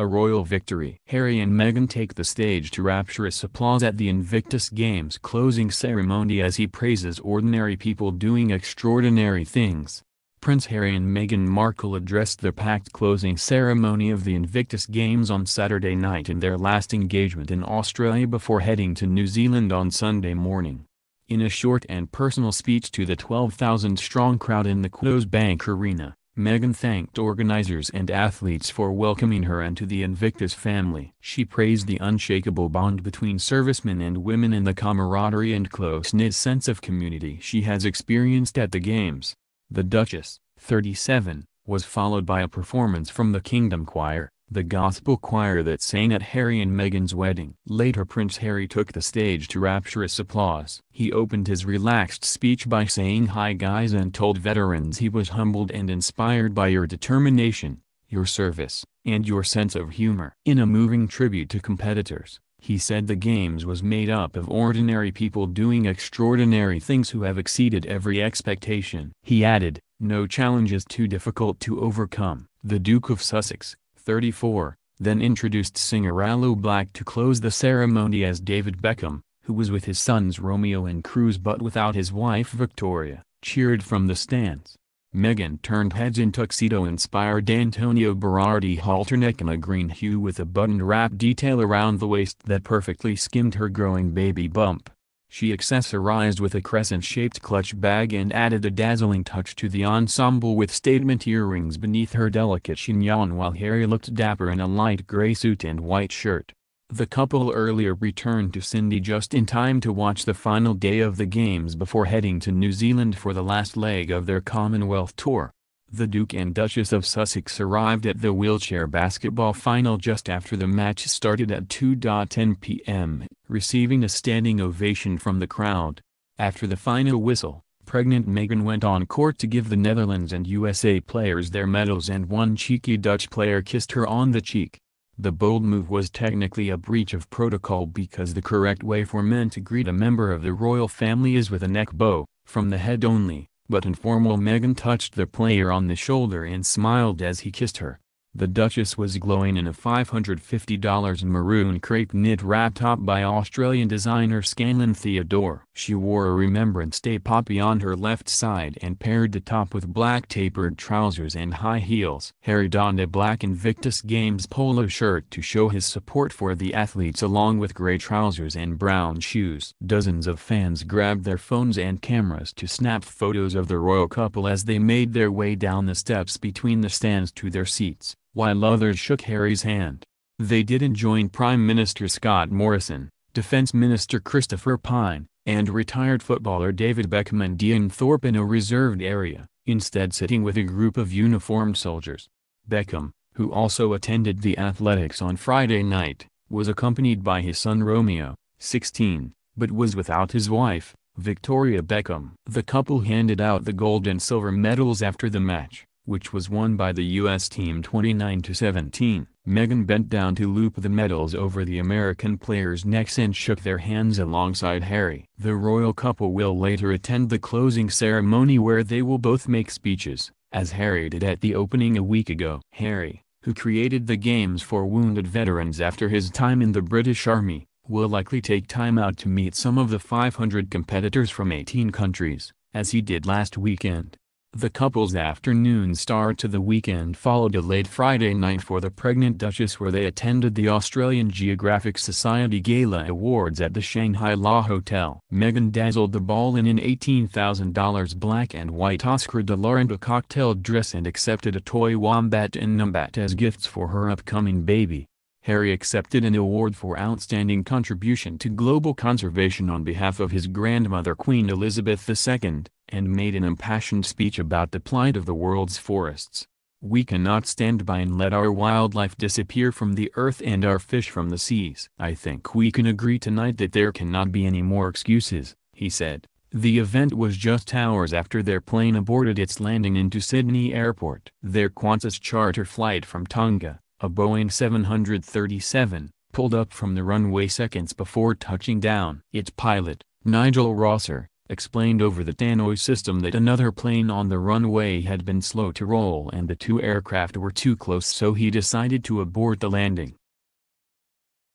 a royal victory. Harry and Meghan take the stage to rapturous applause at the Invictus Games closing ceremony as he praises ordinary people doing extraordinary things. Prince Harry and Meghan Markle addressed the packed closing ceremony of the Invictus Games on Saturday night in their last engagement in Australia before heading to New Zealand on Sunday morning. In a short and personal speech to the 12,000-strong crowd in the Queen's Bank Arena, Meghan thanked organizers and athletes for welcoming her into the Invictus family. She praised the unshakable bond between servicemen and women and the camaraderie and close-knit sense of community she has experienced at the Games. The Duchess, 37, was followed by a performance from the Kingdom Choir, the gospel choir that sang at Harry and Meghan's wedding. Later Prince Harry took the stage to rapturous applause. He opened his relaxed speech by saying "Hi guys" and told veterans he was humbled and inspired by your determination, your service, and your sense of humor. In a moving tribute to competitors, he said the Games was made up of ordinary people doing extraordinary things who have exceeded every expectation. He added, "No challenge is too difficult to overcome." The Duke of Sussex, 34, then introduced singer Aloe Blacc to close the ceremony as David Beckham, who was with his sons Romeo and Cruz but without his wife Victoria, cheered from the stands. Meghan turned heads in tuxedo-inspired Antonio Berardi halterneck in a green hue with a buttoned wrap detail around the waist that perfectly skimmed her growing baby bump. She accessorized with a crescent-shaped clutch bag and added a dazzling touch to the ensemble with statement earrings beneath her delicate chignon while Harry looked dapper in a light gray suit and white shirt. The couple earlier returned to Sydney just in time to watch the final day of the Games before heading to New Zealand for the last leg of their Commonwealth tour. The Duke and Duchess of Sussex arrived at the wheelchair basketball final just after the match started at 2:10 p.m., receiving a standing ovation from the crowd. After the final whistle, pregnant Meghan went on court to give the Netherlands and USA players their medals and one cheeky Dutch player kissed her on the cheek. The bold move was technically a breach of protocol because the correct way for men to greet a member of the royal family is with a neck bow, from the head only, but informal Meghan touched the player on the shoulder and smiled as he kissed her. The Duchess was glowing in a $550 maroon crepe knit wrap top by Australian designer Scanlan Theodore. She wore a Remembrance Day poppy on her left side and paired the top with black tapered trousers and high heels. Harry donned a black Invictus Games polo shirt to show his support for the athletes along with gray trousers and brown shoes. Dozens of fans grabbed their phones and cameras to snap photos of the royal couple as they made their way down the steps between the stands to their seats, while others shook Harry's hand. They didn't join Prime Minister Scott Morrison, Defense Minister Christopher Pyne, and retired footballer David Beckham and Ian Thorpe in a reserved area, instead sitting with a group of uniformed soldiers. Beckham, who also attended the athletics on Friday night, was accompanied by his son Romeo, 16, but was without his wife, Victoria Beckham. The couple handed out the gold and silver medals after the match, which was won by the U.S. team 29-17. Meghan bent down to loop the medals over the American players' necks and shook their hands alongside Harry. The royal couple will later attend the closing ceremony where they will both make speeches, as Harry did at the opening a week ago. Harry, who created the Games for wounded veterans after his time in the British Army, will likely take time out to meet some of the 500 competitors from 18 countries, as he did last weekend. The couple's afternoon start to the weekend followed a late Friday night for the pregnant Duchess where they attended the Australian Geographic Society Gala Awards at the Shanghai La Hotel. Meghan dazzled the ball in an $18,000 black and white Oscar de la Renta cocktail dress and accepted a toy wombat and numbat as gifts for her upcoming baby. Harry accepted an award for outstanding contribution to global conservation on behalf of his grandmother Queen Elizabeth II, and made an impassioned speech about the plight of the world's forests. "We cannot stand by and let our wildlife disappear from the earth and our fish from the seas. I think we can agree tonight that there cannot be any more excuses," he said. The event was just hours after their plane aborted its landing into Sydney Airport. Their Qantas charter flight from Tonga, a Boeing 737, pulled up from the runway seconds before touching down. Its pilot, Nigel Rosser, explained over the tannoy system that another plane on the runway had been slow to roll and the two aircraft were too close, so he decided to abort the landing.